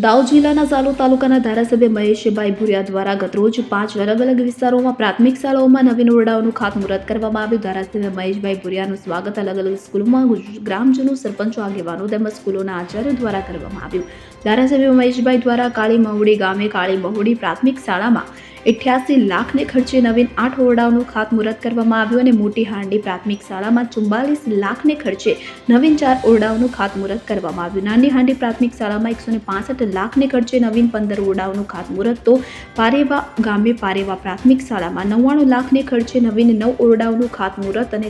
દાહોદ જિલ્લાના ઝાલોદ તાલુકાના ધારાસભ્ય મહેશભાઈ ભુરિયા દ્વારા ગતરોજ 5 અલગ અલગ વિસ્તારોમાં પ્રાથમિક શાળાઓમાં નવીન ઓરડાઓનું ખાતમુહૂર્ત કરવામાં આવ્યું. ધારાસભ્ય મહેશભાઈ ભુરિયાનું સ્વાગત અલગ અલગ સ્કૂલોમાં ગ્રામજનો, સરપંચો, આગેવાનો તેમજ સ્કૂલોના આચાર્યો દ્વારા કરવામાં આવ્યું. ધારાસભ્ય મહેશભાઈ દ્વારા કાળી મહુડી ગામે કાળી મહુડી પ્રાથમિક શાળામાં 88 લાખને ખર્ચે નવીન 8 ઓરડાઓનું ખાતમુહૂર્ત કરવામાં આવ્યું અને મોટી હાંડી પ્રાથમિક શાળામાં 44 લાખને ખર્ચે નવીન 4 ઓરડાઓનું ખાતમુહૂર્ત કરવામાં આવ્યું. નાની હાંડી પ્રાથમિક શાળામાં 165 લાખને ખર્ચે નવીન 15 ઓરડાઓનું ખાતમુહૂર્ત, તો પારેવા ગામે પારેવા પ્રાથમિક શાળામાં 99 લાખને ખર્ચે નવીન 9 ઓરડાઓનું ખાતમુહૂર્ત અને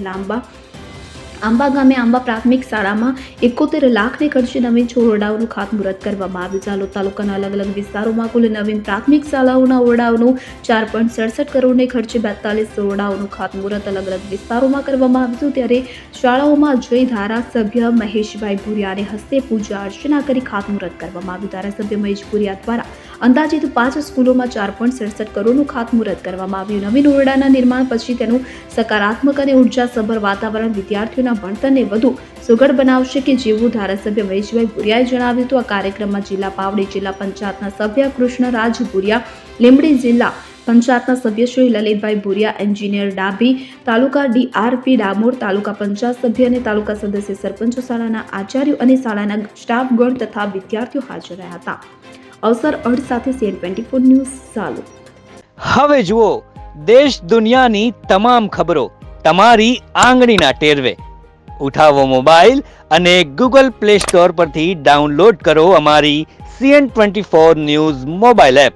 આંબા ગામે આંબા પ્રાથમિક શાળામાં 71 લાખને ખર્ચે નવીન 6 ઓરડાઓનું ખાતમુહૂર્ત કરવામાં આવ્યું. ઝાલોદ તાલુકાના અલગ અલગ વિસ્તારોમાં કુલ નવીન પ્રાથમિક શાળાઓના ઓરડાઓનું 4.67 કરોડને ખર્ચે 42 ઓરડાઓનું ખાતમુહૂર્ત અલગ અલગ વિસ્તારોમાં કરવામાં આવ્યું. ત્યારે શાળાઓમાં જઈ ધારાસભ્ય મહેશભાઈ ભુરિયાને હસ્તે પૂજા અર્ચના કરી ખાતમુહૂર્ત કરવામાં આવ્યું. ધારાસભ્ય મહેશ ભુરિયા દ્વારા અંદાજિત 5 સ્કૂલોમાં 4.67 કરોડનું ખાતમુહૂર્ત કરવામાં આવ્યું. નવીન ઓરડાના નિર્માણ પછી તેનું સકારાત્મક અને ઉર્જાસભર વાતાવરણ વિદ્યાર્થીઓના ભણતરને વધુ સુઘડ બનાવશે કે જેવું ધારાસભ્ય મહેશભાઈ ભુરિયાએ જણાવ્યું હતું. આ કાર્યક્રમમાં જિલ્લા પાવડી જિલ્લા પંચાયતના સભ્ય કૃષ્ણરાજ ભુરિયા, લીંબડી જિલ્લા પંચાયતના સભ્ય શ્રી લલિતભાઈ ભુરિયા, એન્જિનિયર ડાભી, તાલુકા ડીઆરપી ડામોર, તાલુકા પંચાયત સભ્ય અને તાલુકા સદસ્ય સરપંચો, શાળાના આચાર્યો અને શાળાના સ્ટાફગણ તથા વિદ્યાર્થીઓ હાજર રહ્યા હતા. અવસર અર્થ સાથે CN24 ન્યૂઝ ઝાલોદ. હવે જુઓ દેશ દુનિયાની તમામ ખબરો તમારી આંગળીના ટેરવે. ઉઠાવો મોબાઈલ અને Google Play Store પરથી ડાઉનલોડ કરો અમારી CN24 ન્યૂઝ મોબાઈલ એપ.